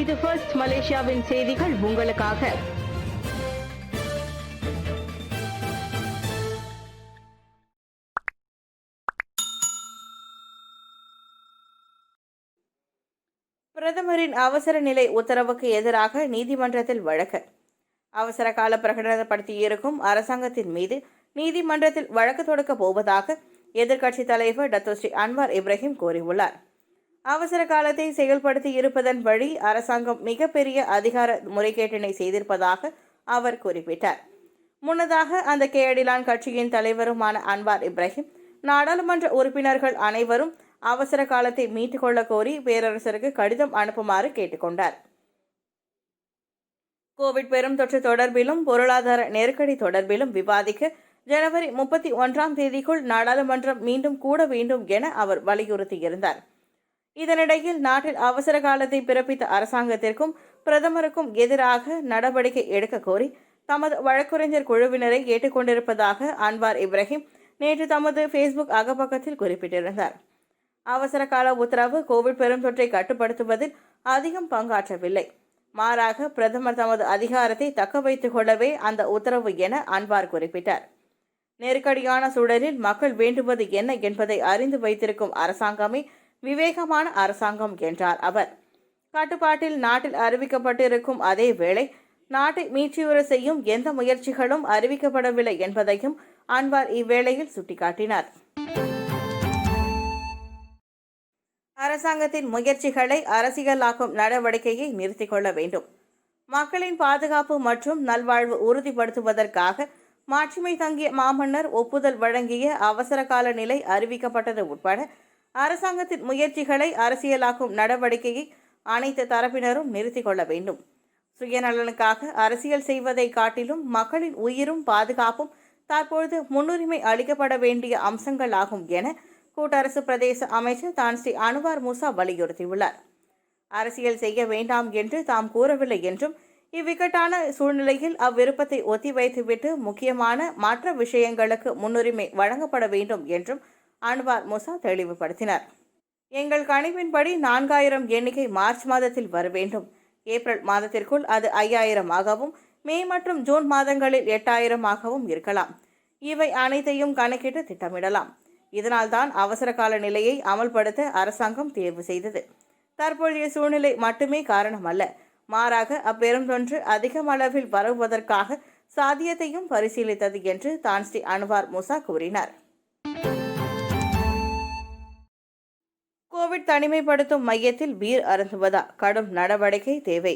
இது ஃபர்ஸ்ட் மலேசியாவின் செய்திகள் உங்களுக்காக. பிரதமரின் அவசர நிலை உத்தரவுக்கு எதிராக நீதிமன்றத்தில் வழக்கு. அவசர கால பிரகடனப்படுத்தியிருக்கும் அரசாங்கத்தின் மீது நீதிமன்றத்தில் வழக்கு தொடுக்கப் போவதாக எதிர்க்கட்சித் தலைவர் டத்தோஸ்ரீ அன்வார் இப்ராஹிம் கூறியுள்ளார். அவசர காலத்தை செயல்படுத்தி இருப்பதன் வழி அரசாங்கம் மிகப்பெரிய அதிகார முறைகேட்டினை செய்திருப்பதாக அவர் குறிப்பிட்டார். முன்னதாக அந்த கேடிலான் கட்சியின் தலைவருமான அன்வார் இப்ராஹிம் நாடாளுமன்ற உறுப்பினர்கள் அனைவரும் அவசர காலத்தை மீட்டுக் கொள்ள கோரி பேரரசருக்கு கடிதம் அனுப்புமாறு கேட்டுக்கொண்டார். கோவிட் பெரும் தொற்று தொடர்பிலும் பொருளாதார நெருக்கடி தொடர்பிலும் விவாதிக்க ஜனவரி 31ஆம் தேதிக்குள் நாடாளுமன்றம் மீண்டும் கூட வேண்டும் என அவர் வலியுறுத்தியிருந்தார். இதனிடையில் நாட்டில் அவசர காலத்தை பிறப்பித்த அரசாங்கத்திற்கும் பிரதமருக்கும் எதிராக நடவடிக்கை எடுக்க கோரி தமது வழக்குரைஞர் குழுவினரை கேட்டுக்கொண்டிருப்பதாக அன்வார் இப்ராஹிம் நேற்று தமது ஃபேஸ்புக் அகப்பக்கத்தில் குறிப்பிட்டிருந்தார். அவசர கால உத்தரவு கோவிட் பெருந்தொற்றை கட்டுப்படுத்துவதில் அதிகம் பங்காற்றவில்லை. மாறாக பிரதமர் தமது அதிகாரத்தை தக்க வைத்துக் கொள்ளவே அந்த உத்தரவு என அன்வார் குறிப்பிட்டார். நெருக்கடியான சூழலில் மக்கள் வேண்டுவது என்ன என்பதை அறிந்து வைத்திருக்கும் அரசாங்கமே விவேகமான அரசாங்கம் என்றார் அவர். கட்டுப்பாட்டில் நாட்டில் அறிவிக்கப்பட்டிருக்கும் அதே வேளை நாட்டை மீட்சியுற செய்யும் எந்த முயற்சிகளும் அறிவிக்கப்படவில்லை என்பதையும் அன்வார் இவ்வேளையில் சுட்டிக்காட்டினார். அரசாங்கத்தின் முயற்சிகளை அரசியலாக்கும் நடவடிக்கையை நிறுத்திக் கொள்ள வேண்டும். மக்களின் பாதுகாப்பு மற்றும் நல்வாழ்வு உறுதிப்படுத்துவதற்காக மாட்சிமை தங்கிய மாமன்னர் ஒப்புதல் வழங்கிய அவசர கால நிலை அறிவிக்கப்பட்டது உட்பட அரசாங்கத்தின் முயற்சிகளை அரசியலாக்கும் நடவடிக்கையை அனைத்து தரப்பினரும் நிறுத்திக் கொள்ள வேண்டும். சுயநலனுக்காக அரசியல் செய்வதை காட்டிலும் மக்களின் உயிரும் பாதுகாப்பும் தற்பொழுது முன்னுரிமை அளிக்கப்பட வேண்டிய அம்சங்களாகும் என கூட்டரசு பிரதேச அமைச்சர் தான்ஸ்ரீ அன்வார் மூசா வலியுறுத்தியுள்ளார். அரசியல் செய்ய வேண்டாம் என்று தாம் கூறவில்லை என்றும் இவ்விக்கட்டான சூழ்நிலையில் அவ்விருப்பத்தை ஒத்திவைத்துவிட்டு முக்கியமான மற்ற விஷயங்களுக்கு முன்னுரிமை வழங்கப்பட வேண்டும் என்றும் அன்வார் மூசா தெளிவுபடுத்தினார். எங்கள் கணிப்பின்படி 4000 எண்ணிக்கை மார்ச் மாதத்தில் வர வேண்டும். ஏப்ரல் மாதத்திற்குள் அது 5000 ஆகவும் மே மற்றும் ஜூன் மாதங்களில் 8000 ஆகவும் இருக்கலாம். இவை அனைத்தையும் கணக்கிட்டு திட்டமிடலாம். இதனால்தான் அவசர கால நிலையை அமல்படுத்த அரசாங்கம் தேர்வு செய்தது. தற்போதைய சூழ்நிலை மட்டுமே காரணம் அல்ல, மாறாக அப்பெருந்தொன்று அதிக அளவில் பரவுவதற்காக சாத்தியத்தையும் பரிசீலித்தது என்று தான்ஸ்ரீ அன்வார் மூசா கூறினார். கோவிட் தனிமைப்படுத்தும் மையத்தில் பீர் அருந்துவதா? கடும் நடவடிக்கை தேவை.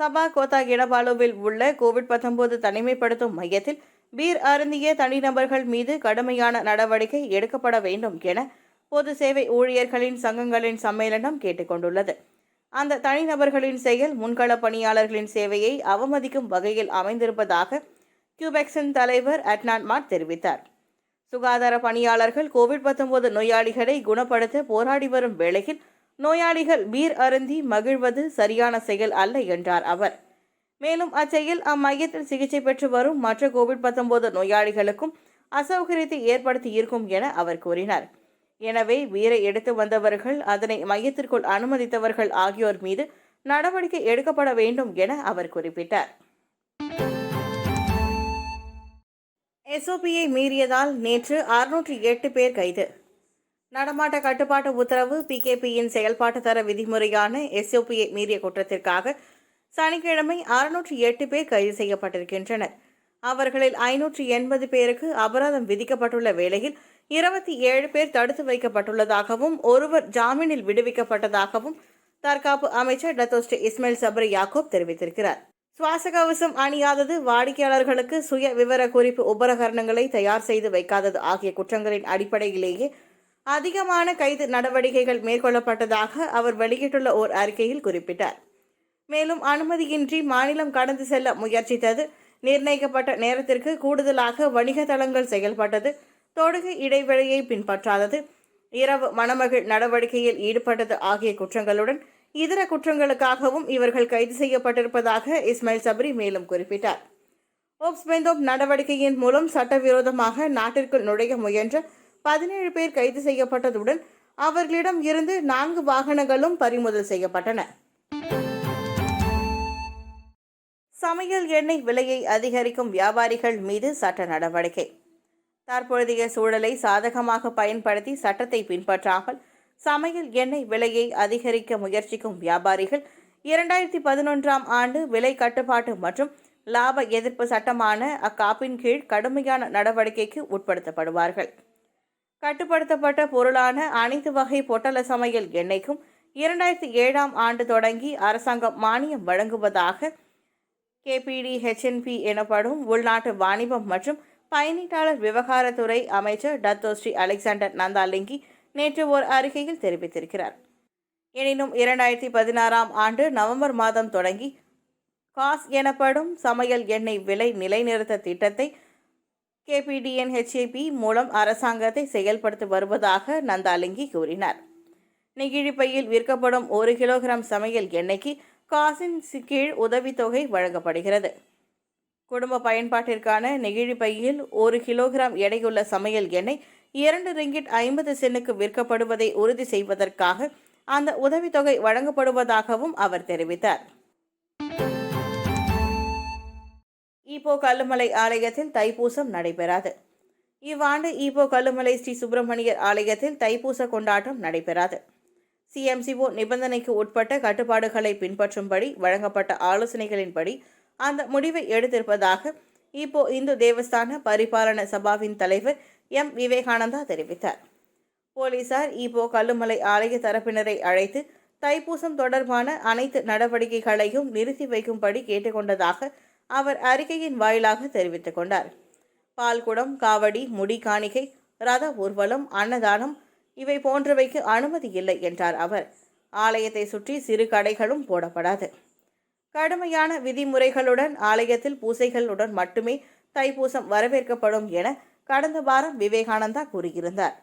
சபா கோத்தா கிடபாலுவில் உள்ள கோவிட்-19 தனிமைப்படுத்தும் மையத்தில் பீர் அருந்திய தனிநபர்கள் மீது கடுமையான நடவடிக்கை எடுக்கப்பட வேண்டும் என பொது சேவை ஊழியர்களின் சங்கங்களின் சம்மேளனம் கேட்டுக்கொண்டுள்ளது. அந்த தனிநபர்களின் செயல் முன்கள பணியாளர்களின் சேவையை அவமதிக்கும் வகையில் அமைந்திருப்பதாக கியூபெக்ஸின் தலைவர் அட்னான் மாட் தெரிவித்தார். சுகாதார பணியாளர்கள் கோவிட்-19 நோயாளிகளை குணப்படுத்த போராடி வரும் வேளையில் நோயாளிகள் பீர் அருந்தி மகிழ்வது சரியான செயல் அல்ல என்றார் அவர். மேலும் அச்செயல் அம்மையத்தில் சிகிச்சை பெற்று வரும் மற்ற கோவிட்-19 நோயாளிகளுக்கும் அசௌகரியத்தை ஏற்படுத்தி இருக்கும் என அவர் கூறினார். எனவே பீரை எடுத்து வந்தவர்கள், அதனை மையத்திற்குள் அனுமதித்தவர்கள் ஆகியோர் மீது நடவடிக்கை எடுக்கப்பட வேண்டும் என அவர் குறிப்பிட்டார். SOPயை மீறியதால் நேற்று 608 பேர் கைது. நடமாட்ட கட்டுப்பாட்டு உத்தரவு PKPயின் செயல்பாட்டு தர விதிமுறையான SOPயை மீறிய குற்றத்திற்காக சனிக்கிழமை 608 பேர் கைது செய்யப்பட்டிருக்கின்றனர். அவர்களில் 580 பேருக்கு அபராதம் விதிக்கப்பட்டுள்ள வேளையில் 27 பேர் தடுத்து வைக்கப்பட்டுள்ளதாகவும் ஒருவர் ஜாமீனில் விடுவிக்கப்பட்டதாகவும் தற்காப்பு அமைச்சர் டத்தோஸ்ரீ இஸ்மாயில் சப்ரி யாக்கூப் தெரிவித்திருக்கிறார். சுவாச கவசம் அணியாதது, வாடிக்கையாளர்களுக்கு சுய விவர குறிப்பு உபகரணங்களை தயார் செய்து வைக்காதது ஆகிய குற்றங்களின் அடிப்படையிலேயே அதிகமான கைது நடவடிக்கைகள் மேற்கொள்ளப்பட்டதாக அவர் வெளியிட்டுள்ள ஓர் அறிக்கையில் குறிப்பிட்டார். மேலும் அனுமதியின்றி மாநிலம் கடந்து செல்ல முயற்சித்தது, நிர்ணயிக்கப்பட்ட நேரத்திற்கு கூடுதலாக வணிக தளங்கள் செயல்பட்டது, தொடுகை இடைவெளியை பின்பற்றாதது, இரவு மணமகள் நடவடிக்கையில் ஈடுபட்டது ஆகிய குற்றங்களுடன் இதர குற்றங்களுக்காகவும் இவர்கள் கைது செய்யப்பட்டிருப்பதாக இஸ்மாயில் சப்ரி மேலும் குறிப்பிட்டார். ஓப்ஸ்பெந்தோப் நடவடிக்கையின் மூலம் சட்டவிரோதமாக நாட்டிற்குள் நுழைய முயன்ற 17 பேர் கைது செய்யப்பட்டதுடன் அவர்களிடம் இருந்து 4 வாகனங்களும் பறிமுதல் செய்யப்பட்டன. சமையல் எண்ணெய் விலையை அதிகரிக்கும் வியாபாரிகள் மீது சட்ட நடவடிக்கை. தற்போதைய சூழலை சாதகமாக பயன்படுத்தி சட்டத்தை பின்பற்றாமல் சமையல் எண்ணெய் விலையை அதிகரிக்க முயற்சிக்கும் வியாபாரிகள் 2011ஆம் ஆண்டு விலை கட்டுப்பாட்டு மற்றும் லாப எதிர்ப்பு சட்டமான அக்காப்பின் கீழ் கடுமையான நடவடிக்கைக்கு உட்படுத்தப்படுவார்கள். கட்டுப்படுத்தப்பட்ட பொருளான அனைத்து வகை பொட்டல சமையல் எண்ணெய்க்கும் 2007ஆம் ஆண்டு தொடங்கி அரசாங்கம் மானியம் வழங்குவதாக KPDHNP எனப்படும் உள்நாட்டு வாணிபம் மற்றும் பயணீட்டாளர் விவகாரத்துறை அமைச்சர் டத்தோஸ்ரீ அலெக்சாண்டர் நந்தாலிங்கி நேற்று ஓர் அறிக்கையில் தெரிவித்திருக்கிறார். எனினும் 2016ஆம் ஆண்டு நவம்பர் மாதம் தொடங்கி காஸ் எனப்படும் சமையல் எண்ணெய் விலை நிலைநிறுத்த திட்டத்தை KPDNHAP மூலம் அரசாங்கத்தை செயல்படுத்தி வருவதாக நந்தாலிங்கி கூறினார். நெகிழிப்பையில் விற்கப்படும் 1 கிலோகிராம் சமையல் எண்ணெய்க்கு காசின் கீழ் உதவித்தொகை வழங்கப்படுகிறது. குடும்ப பயன்பாட்டிற்கான நெகிழிப்பையில் 1 கிலோகிராம் எடையுள்ள சமையல் எண்ணெய் 2 ரிங்கிட் 50 சென்னுக்கு விற்கப்படுவதை உறுதி செய்வதற்காக அந்த உதவித்தொகை வழங்கப்படுவதாகவும் அவர் தெரிவித்தார். ஈப்போ கல்லுமலை ஆலயத்தில் தைப்பூசம் நடைபெறாது. இவ்வாண்டு ஈப்போ கல்லுமலை ஸ்ரீ சுப்பிரமணியர் ஆலயத்தில் தைப்பூச கொண்டாட்டம் நடைபெறாது. CMCO நிபந்தனைக்கு உட்பட்ட கட்டுப்பாடுகளை பின்பற்றும்படி வழங்கப்பட்ட ஆலோசனைகளின்படி அந்த முடிவை எடுத்திருப்பதாக ஈப்போ இந்து தேவஸ்தான பரிபாலன சபாவின் தலைவர் M. விவேகானந்தா தெரிவித்தார். போலீசார் ஈப்போ கல்லுமலை ஆலய தரப்பினரை அழைத்து தைப்பூசம் தொடர்பான அனைத்து நடவடிக்கைகளையும் நிறுத்தி வைக்கும்படி கேட்டுக்கொண்டதாக அவர் அறிக்கையின் வாயிலாக தெரிவித்துக் கொண்டார். பால்குடம், காவடி, முடி காணிக்கை, ரத ஊர்வலம், அன்னதானம் இவை போன்றவைக்கு அனுமதி இல்லை என்றார் அவர். ஆலயத்தை சுற்றி சிறு கடைகளும் போடப்படாது. கடுமையான விதிமுறைகளுடன் ஆலயத்தில் பூசைகளுடன் மட்டுமே தைப்பூசம் வரவேற்கப்படும் என கடந்த வாரம் விவேகானந்தா கூறியிருந்தார்.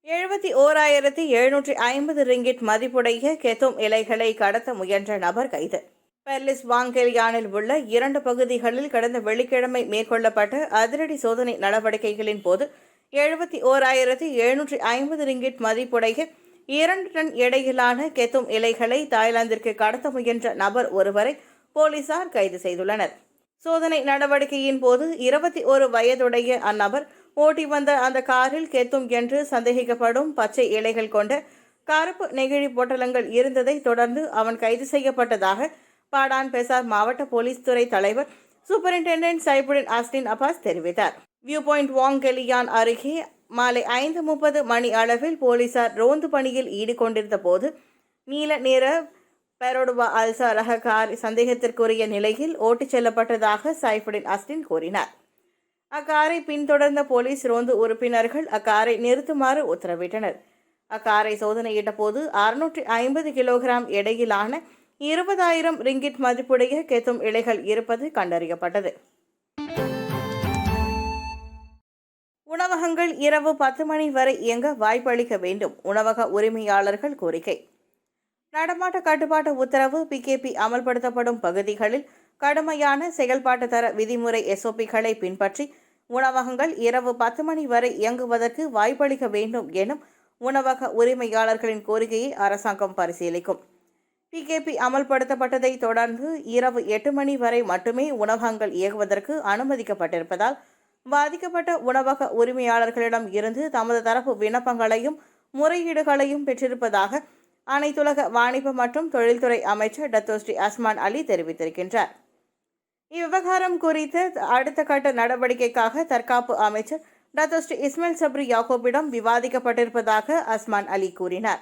71,750 ரிங்கிட் மதிப்புடைய கெத்தும் இலைகளை கடத்த முயன்ற நபர் கைது. பெர்லிஸ் வாங்கெலியானில் உள்ள 2 பகுதிகளில் கடந்த வெள்ளிக்கிழமை மேற்கொள்ளப்பட்ட அதிரடி சோதனை நடவடிக்கைகளின் போது 71,750 ரிங்கிட் மதிப்புடைய 2 டன் எடையிலான கெத்தும் இலைகளை தாய்லாந்திற்கு கடத்த முயன்ற நபர் ஒருவரை போலீசார் கைது செய்துள்ளனர். சோதனை நடவடிக்கையின் போது 21 வயதுடைய அந்நபர் ஓட்டி வந்த அந்த காரில் கெத்தும் என்று சந்தேகிக்கப்படும் பச்சை இலைகள் கொண்ட கருப்பு நெகிழி பொட்டலங்கள் இருந்ததை தொடர்ந்து அவன் கைது செய்யப்பட்டதாக பாடான் பெசார் மாவட்ட போலீஸ் துறை தலைவர் சூப்பரிண்டென்டென்ட் சைபுடின் ஆஸ்டின் அப்பாஸ் தெரிவித்தார். வியூ பாயிண்ட் வாங்கெலியான் அருகே மாலை 5:30 மணி அளவில் போலீசார் ரோந்து பணியில் ஈடுகொண்டிருந்த போது நீல நிற பெரோடுவா அல்சா ரக கார் சந்தேகத்திற்குரிய நிலையில் ஓட்டிச் செல்லப்பட்டதாக சைபுடின் ஆஸ்டின் கூறினார். அக்காரை பின்தொடர்ந்த போலீஸ் ரோந்து உறுப்பினர்கள் அக்காரை நிறுத்துமாறு உத்தரவிட்டனர். அக்காரை சோதனையிட்ட போது 650 கிலோகிராம் எடையிலான 20,000 ரிங்கிட் மதிப்புடைய கெத்தும் இலைகள் இருப்பது கண்டறியப்பட்டது. உணவகங்கள் இரவு 10 மணி வரை இயங்க வாய்ப்பளிக்க வேண்டும், உணவக உரிமையாளர்கள் கோரிக்கை. நடமாட்ட கட்டுப்பாட்டு உத்தரவு PKP அமல்படுத்தப்படும் பகுதிகளில் கடுமையான செயல்பாட்டு தர விதிமுறை SOPகளை பின்பற்றி உணவகங்கள் இரவு 10 மணி வரை இயங்குவதற்கு வாய்ப்பளிக்க வேண்டும் எனும் உணவக உரிமையாளர்களின் கோரிக்கையை அரசாங்கம் பரிசீலிக்கும். PKP அமல்படுத்தப்பட்டதை தொடர்ந்து இரவு 8 மணி வரை மட்டுமே உணவகங்கள் இயங்குவதற்கு அனுமதிக்கப்பட்டிருப்பதால் பாதிக்கப்பட்ட உணவக உரிமையாளர்களிடம் இருந்து தமது தரப்பு விண்ணப்பங்களையும் முறையீடுகளையும் பெற்றிருப்பதாக அனைத்துலக வாணிப மற்றும் தொழில்துறை அமைச்சர் டத்தோஸ்ரீ அஸ்மான் அலி தெரிவித்திருக்கின்றார். இவ்விவகாரம் குறித்து அடுத்த கட்ட நடவடிக்கைக்காக தற்காப்பு அமைச்சர் டத்தோஸ்ரீ இஸ்மாயில் சப்ரி யாக்கூபிடம் விவாதிக்கப்பட்டிருப்பதாக அஸ்மான் அலி கூறினார்.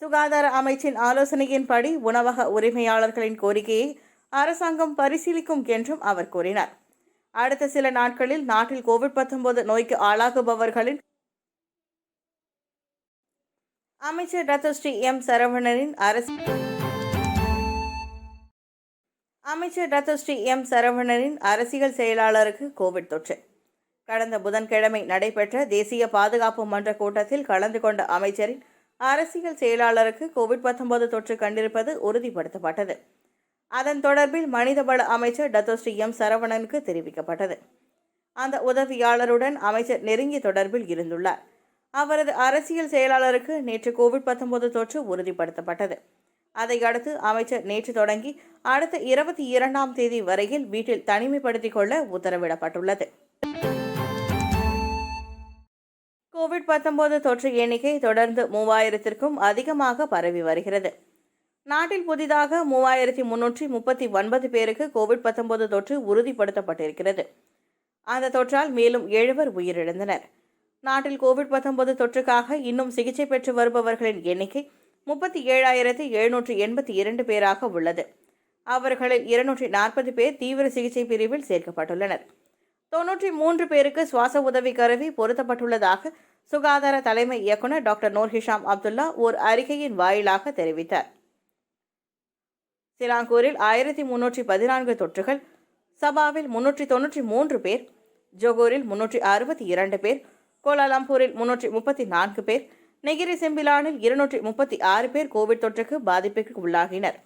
சுகாதார அமைச்சின் ஆலோசனையின்படி உணவக உரிமையாளர்களின் கோரிக்கையை அரசாங்கம் பரிசீலிக்கும் என்றும் அவர் கூறினார். அடுத்த சில நாட்களில் நாட்டில் COVID-19 நோய்க்கு ஆளாகுபவர்களின் அமைச்சர் டத்தோஸ்ரீ M. சரவணனின் அரசியல் செயலாளருக்கு கோவிட் தொற்று. கடந்த புதன்கிழமை நடைபெற்ற தேசிய பாதுகாப்பு மன்ற கூட்டத்தில் கலந்து கொண்ட அமைச்சரின் அரசியல் செயலாளருக்கு COVID-19 தொற்று கண்டிருப்பது உறுதிப்படுத்தப்பட்டது. அதன் தொடர்பில் மனிதவள அமைச்சர் டத்தோஸ்ரீ M. சரவணனுக்கு தெரிவிக்கப்பட்டது. அந்த உதவியாளருடன் அமைச்சர் நெருங்கிய தொடர்பில் இருந்துள்ளார். அவரது அரசியல் செயலாளருக்கு நேற்று COVID-19 தொற்று உறுதிப்படுத்தப்பட்டது. அதையடுத்து அமைச்சர் நேற்று தொடங்கி அடுத்த 22ஆம் தேதி வரையில் வீட்டில் தனிமைப்படுத்திக் கொள்ள உத்தரவிடப்பட்டுள்ளது. கோவிட்-19 தொற்று எண்ணிக்கை தொடர்ந்து 3000த்திற்கும் அதிகமாக பரவி வருகிறது. நாட்டில் புதிதாக 3339 பேருக்கு கோவிட்-19 தொற்று உறுதிப்படுத்தப்பட்டிருக்கிறது. அந்த தொற்றால் மேலும் 7 பேர் உயிரிழந்தனர். நாட்டில் கோவிட்-19 தொற்றுக்காக இன்னும் சிகிச்சை பெற்று வருபவர்களின் எண்ணிக்கை 37,782 பேராக உள்ளது. அவர்களில் 240 பேர் தீவிர சிகிச்சை பிரிவில் சேர்க்கப்பட்டுள்ளனர். 93 பேருக்கு சுவாச உதவி கருவி பொருத்தப்பட்டுள்ளதாக சுகாதார தலைமை இயக்குநர் டாக்டர் நூர் ஹிஷாம் அப்துல்லா ஓர் அறிக்கையின் வாயிலாக தெரிவித்தார். சிலாங்கூரில் 1314 தொற்றுகள், சபாவில் 393 பேர், ஜொகூரில் 362 பேர், கோலாலம்பூரில் 334 பேர், நெகிரி செம்பிலானில் 236 பேர் கோவிட் தொற்றுக்கு பாதிப்புக்கு உள்ளாகினர்.